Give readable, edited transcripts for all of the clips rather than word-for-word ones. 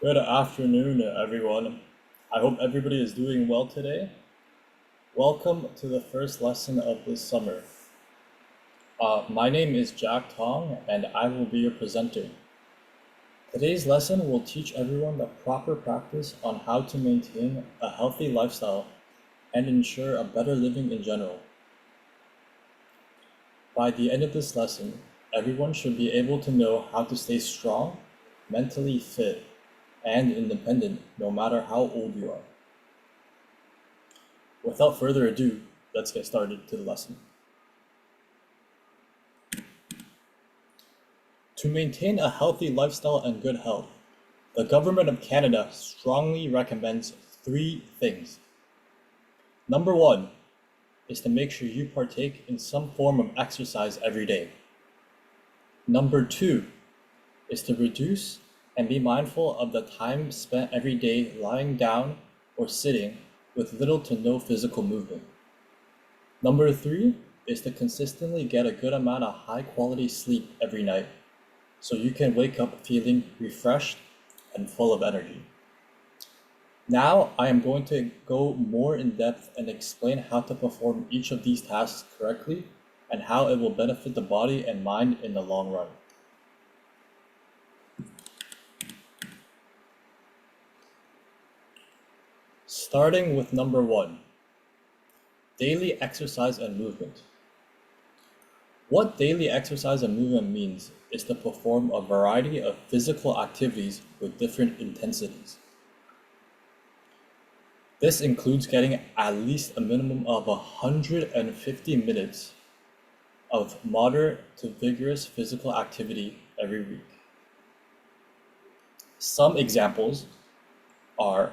Good afternoon, everyone. I hope everybody is doing well today. Welcome to the first lesson of this summer. My name is Jack Tong, and I will be your presenter. Today's lesson will teach everyone the proper practice on how to maintain a healthy lifestyle and ensure a better living in general. By the end of this lesson, everyone should be able to know how to stay strong, mentally fit, and independent no matter how old you are. Without further ado, let's get started to the lesson. To maintain a healthy lifestyle and good health, the Government of Canada strongly recommends 3 things. Number 1 is to make sure you partake in some form of exercise every day. Number 2 is to reduce and be mindful of the time spent every day lying down or sitting with little to no physical movement. Number 3 is to consistently get a good amount of high quality sleep every night so you can wake up feeling refreshed and full of energy. Now I am going to go more in depth and explain how to perform each of these tasks correctly and how it will benefit the body and mind in the long run. Starting with number 1, daily exercise and movement. What daily exercise and movement means is to perform a variety of physical activities with different intensities. This includes getting at least a minimum of 150 minutes of moderate to vigorous physical activity every week. Some examples are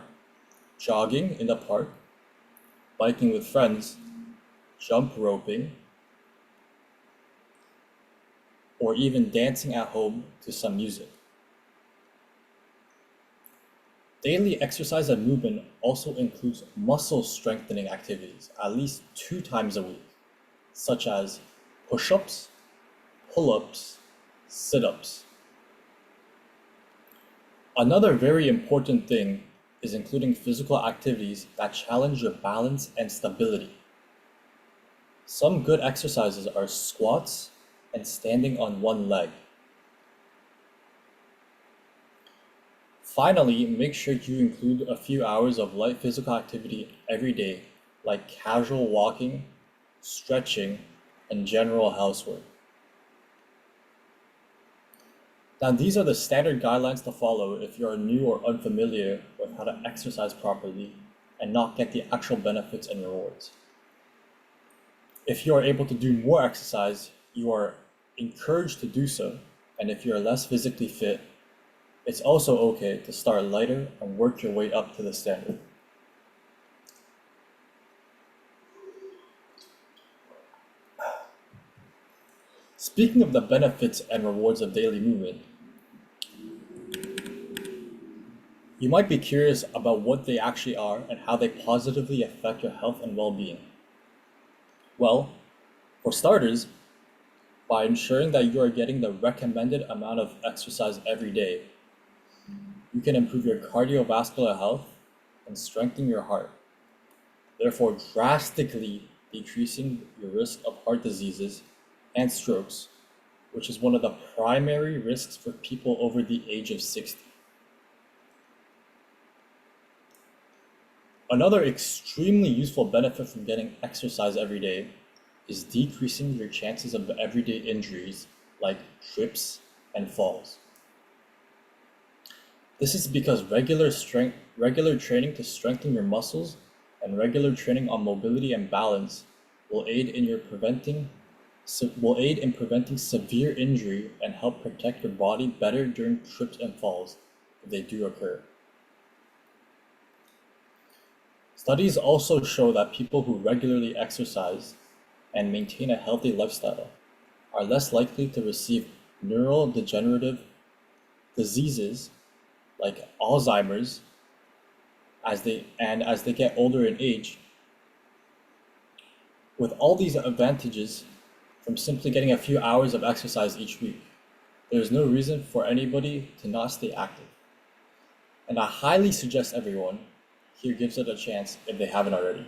jogging in the park, biking with friends, jump roping, or even dancing at home to some music. Daily exercise and movement also includes muscle strengthening activities at least 2 times a week, such as push-ups, pull-ups, sit-ups. Another very important thing is including physical activities that challenge your balance and stability. Some good exercises are squats and standing on one leg. Finally, make sure you include a few hours of light physical activity every day, like casual walking, stretching, and general housework. Now, these are the standard guidelines to follow if you are new or unfamiliar with how to exercise properly and not get the actual benefits and rewards. If you are able to do more exercise, you are encouraged to do so, and if you are less physically fit, it's also okay to start lighter and work your way up to the standard. Speaking of the benefits and rewards of daily movement, you might be curious about what they actually are and how they positively affect your health and well-being. Well, for starters, by ensuring that you are getting the recommended amount of exercise every day, you can improve your cardiovascular health and strengthen your heart, therefore drastically decreasing your risk of heart diseases and strokes, which is one of the primary risks for people over the age of 60. Another extremely useful benefit from getting exercise every day is decreasing your chances of everyday injuries like trips and falls. This is because regular training to strengthen your muscles and regular training on mobility and balance will aid in preventing severe injury and help protect your body better during trips and falls if they do occur. Studies also show that people who regularly exercise and maintain a healthy lifestyle are less likely to receive neurodegenerative diseases like Alzheimer's as they get older in age. With all these advantages from simply getting a few hours of exercise each week, there is no reason for anybody to not stay active. and I highly suggest everyone here gives it a chance if they haven't already.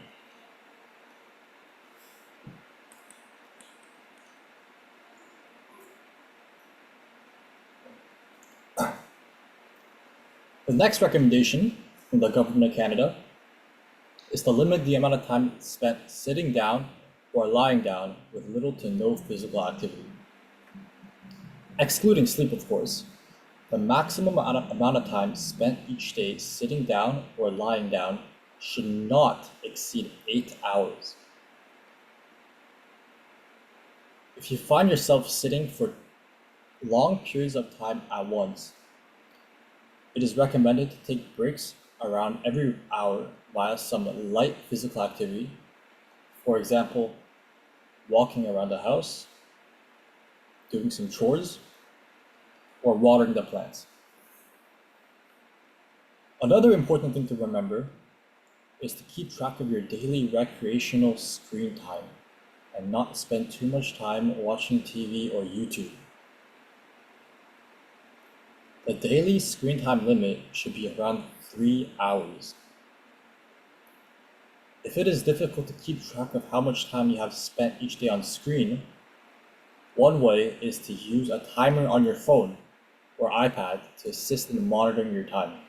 The next recommendation from the Government of Canada is to limit the amount of time spent sitting down or lying down with little to no physical activity. Excluding sleep, of course, the maximum amount of time spent each day sitting down or lying down should not exceed 8 hours. If you find yourself sitting for long periods of time at once, it is recommended to take breaks around every hour via some light physical activity. For example, walking around the house, doing some chores, or watering the plants. Another important thing to remember is to keep track of your daily recreational screen time and not spend too much time watching TV or YouTube. The daily screen time limit should be around 3 hours. If it is difficult to keep track of how much time you have spent each day on screen, one way is to use a timer on your phone or iPad to assist in monitoring your time.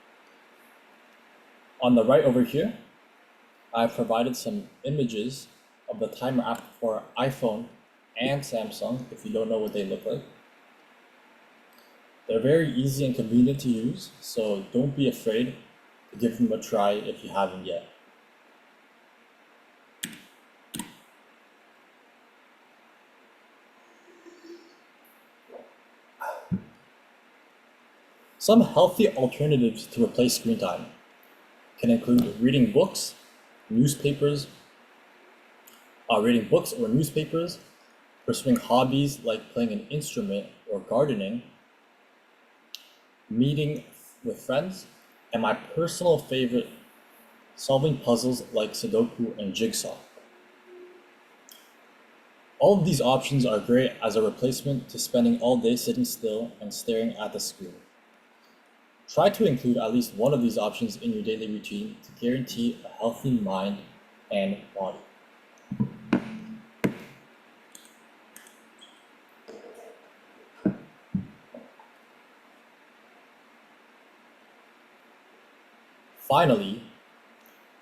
On the right over here, I've provided some images of the timer app for iPhone and Samsung if you don't know what they look like. They're very easy and convenient to use, so don't be afraid to give them a try if you haven't yet. Some healthy alternatives to replace screen time can include reading books or newspapers, pursuing hobbies like playing an instrument or gardening, meeting with friends, and my personal favorite, solving puzzles like Sudoku and Jigsaw. All of these options are great as a replacement to spending all day sitting still and staring at the screen. Try to include at least one of these options in your daily routine to guarantee a healthy mind and body. Finally,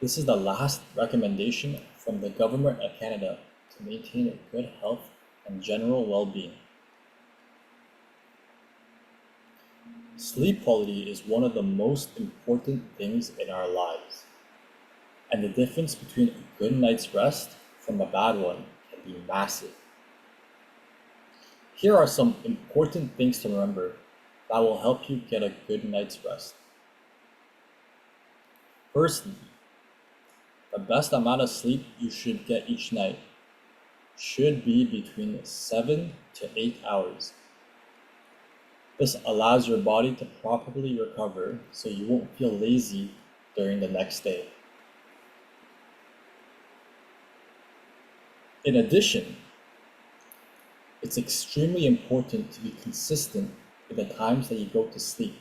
this is the last recommendation from the Government of Canada to maintain good health and general well-being. Sleep quality is one of the most important things in our lives, and the difference between a good night's rest from a bad one can be massive. Here are some important things to remember that will help you get a good night's rest. Firstly, the best amount of sleep you should get each night should be between 7 to 8 hours. This allows your body to properly recover so you won't feel lazy during the next day. In addition, it's extremely important to be consistent with the times that you go to sleep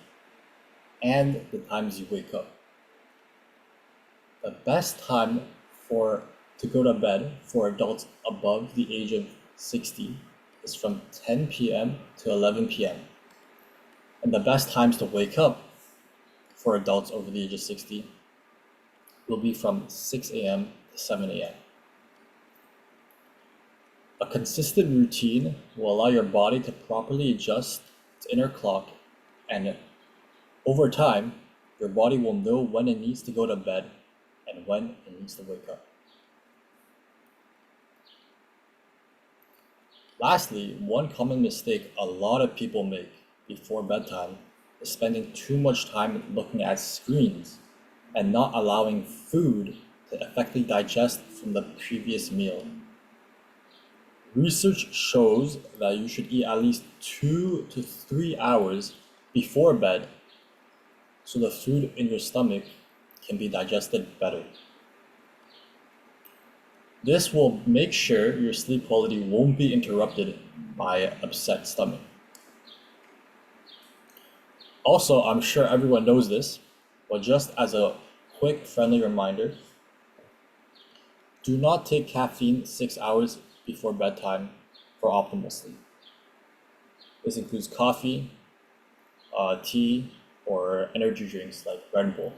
and the times you wake up. The best time to go to bed for adults above the age of 60 is from 10 p.m. to 11 p.m. And the best times to wake up for adults over the age of 60 will be from 6 a.m. to 7 a.m. A consistent routine will allow your body to properly adjust its inner clock, and over time, your body will know when it needs to go to bed and when it needs to wake up. Lastly, one common mistake a lot of people make before bedtime is spending too much time looking at screens and not allowing food to effectively digest from the previous meal. Research shows that you should eat at least 2 to 3 hours before bed so the food in your stomach can be digested better. This will make sure your sleep quality won't be interrupted by an upset stomach. Also, I'm sure everyone knows this, But just as a quick, friendly reminder, do not take caffeine 6 hours before bedtime for optimal sleep. This includes coffee, tea, or energy drinks like Red Bull.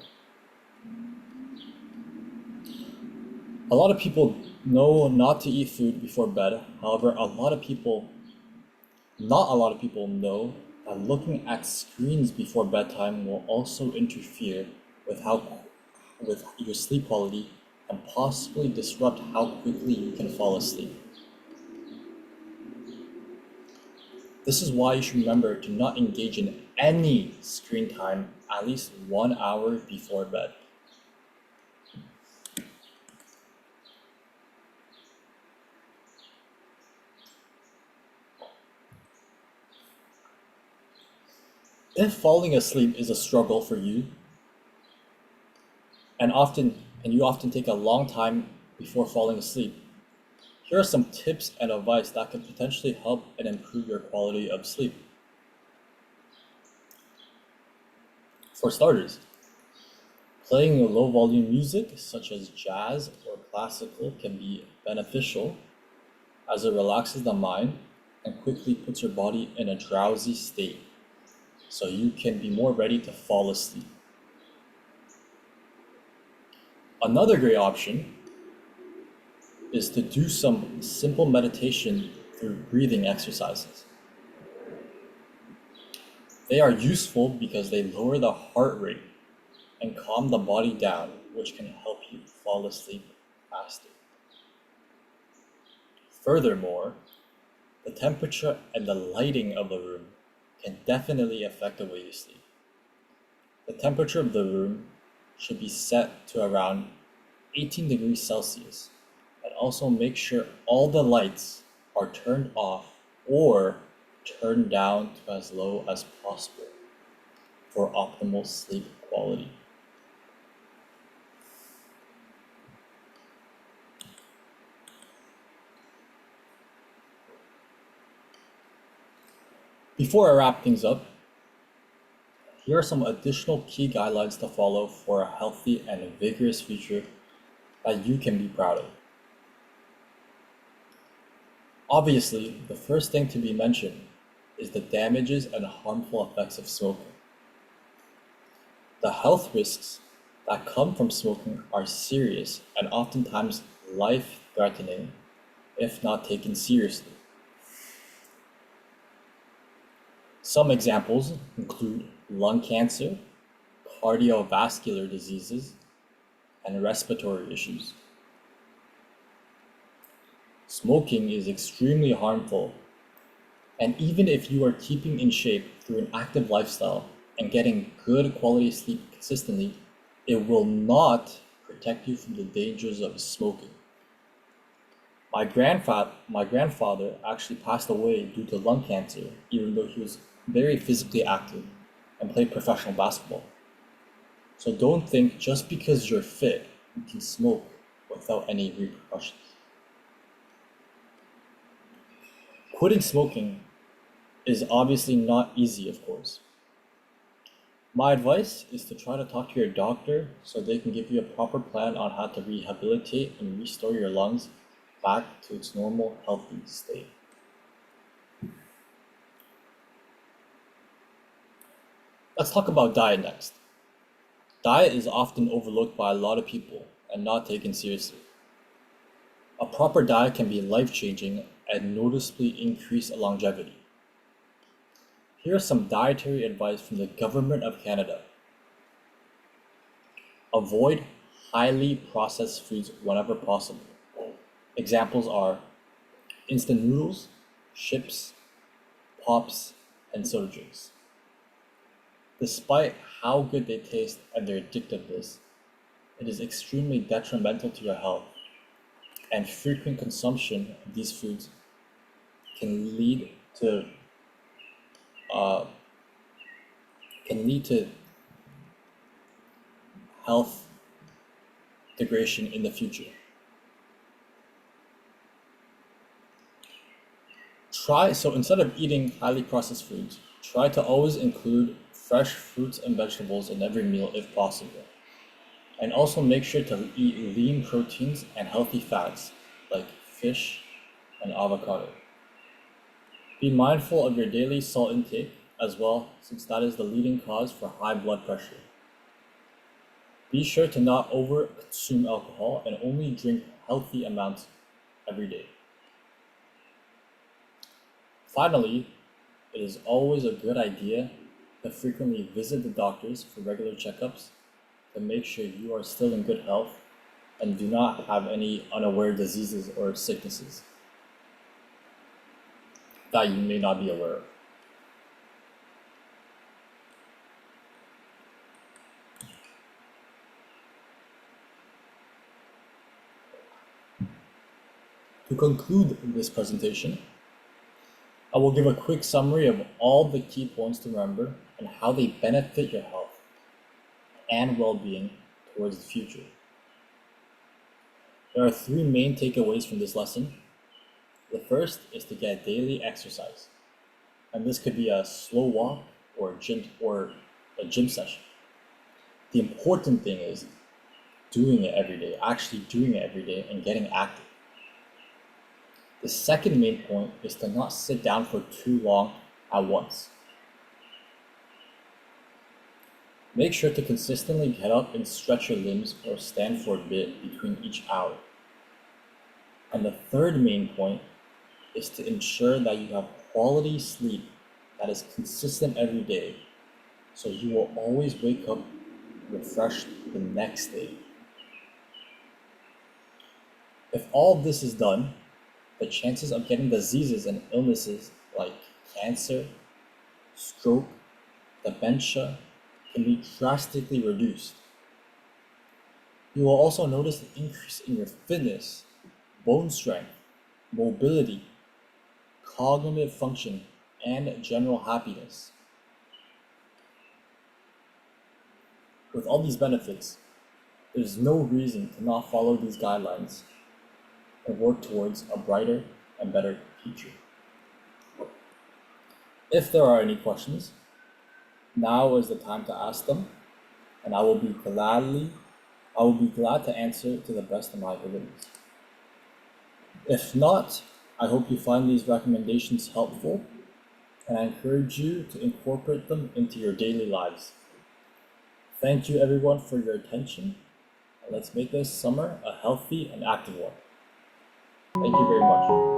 A lot of people know not to eat food before bed. However, not a lot of people know that looking at screens before bedtime will also interfere with your sleep quality and possibly disrupt how quickly you can fall asleep. This is why you should remember to not engage in any screen time at least 1 hour before bed. If falling asleep is a struggle for you, and you often take a long time before falling asleep, here are some tips and advice that can potentially help and improve your quality of sleep. For starters, playing low volume music such as jazz or classical can be beneficial as it relaxes the mind and quickly puts your body in a drowsy state, so you can be more ready to fall asleep. Another great option is to do some simple meditation through breathing exercises. They are useful because they lower the heart rate and calm the body down, which can help you fall asleep faster. Furthermore, the temperature and the lighting of the room can definitely affect the way you sleep. The temperature of the room should be set to around 18 degrees Celsius, and also make sure all the lights are turned off or turned down to as low as possible for optimal sleep quality. Before I wrap things up, here are some additional key guidelines to follow for a healthy and vigorous future that you can be proud of. Obviously, the first thing to be mentioned is the damages and harmful effects of smoking. The health risks that come from smoking are serious and oftentimes life-threatening if not taken seriously. Some examples include lung cancer, cardiovascular diseases, and respiratory issues. Smoking is extremely harmful, and even if you are keeping in shape through an active lifestyle and getting good quality sleep consistently, it will not protect you from the dangers of smoking. My grandfather actually passed away due to lung cancer, even though he was very physically active and played professional basketball. So don't think just because you're fit, you can smoke without any repercussions. Quitting smoking is obviously not easy, of course. My advice is to try to talk to your doctor so they can give you a proper plan on how to rehabilitate and restore your lungs back to its normal, healthy state. Let's talk about diet next. Diet is often overlooked by a lot of people and not taken seriously. A proper diet can be life-changing and noticeably increase longevity. Here are some dietary advice from the Government of Canada. Avoid highly processed foods whenever possible. Examples are instant noodles, chips, pops, and soda drinks. Despite how good they taste and their addictiveness, it is extremely detrimental to your health, and frequent consumption of these foods can lead to health degradation in the future. So instead of eating highly processed foods, try to always include fresh fruits and vegetables in every meal if possible. And also make sure to eat lean proteins and healthy fats like fish and avocado. Be mindful of your daily salt intake as well, since that is the leading cause for high blood pressure. Be sure to not over-consume alcohol and only drink healthy amounts every day. Finally, it is always a good idea to frequently visit the doctors for regular checkups to make sure you are still in good health and do not have any unaware diseases or sicknesses that you may not be aware of. To conclude this presentation, I will give a quick summary of all the key points to remember and how they benefit your health and well-being towards the future. There are three main takeaways from this lesson. The first is to get daily exercise, and this could be a slow walk or a gym session. The important thing is doing it every day, actually doing it every day and getting active. The second main point is to not sit down for too long at once. Make sure to consistently get up and stretch your limbs or stand for a bit between each hour. And the third main point is to ensure that you have quality sleep that is consistent every day, so you will always wake up refreshed the next day. If all of this is done, the chances of getting diseases and illnesses like cancer, stroke, dementia can be drastically reduced. You will also notice an increase in your fitness, bone strength, mobility, cognitive function, and general happiness. With all these benefits, there's no reason to not follow these guidelines and work towards a brighter and better future. If there are any questions, now is the time to ask them, and I will be glad to answer to the best of my abilities. If not, I hope you find these recommendations helpful, and I encourage you to incorporate them into your daily lives. Thank you everyone for your attention, and let's make this summer a healthy and active one. Thank you very much.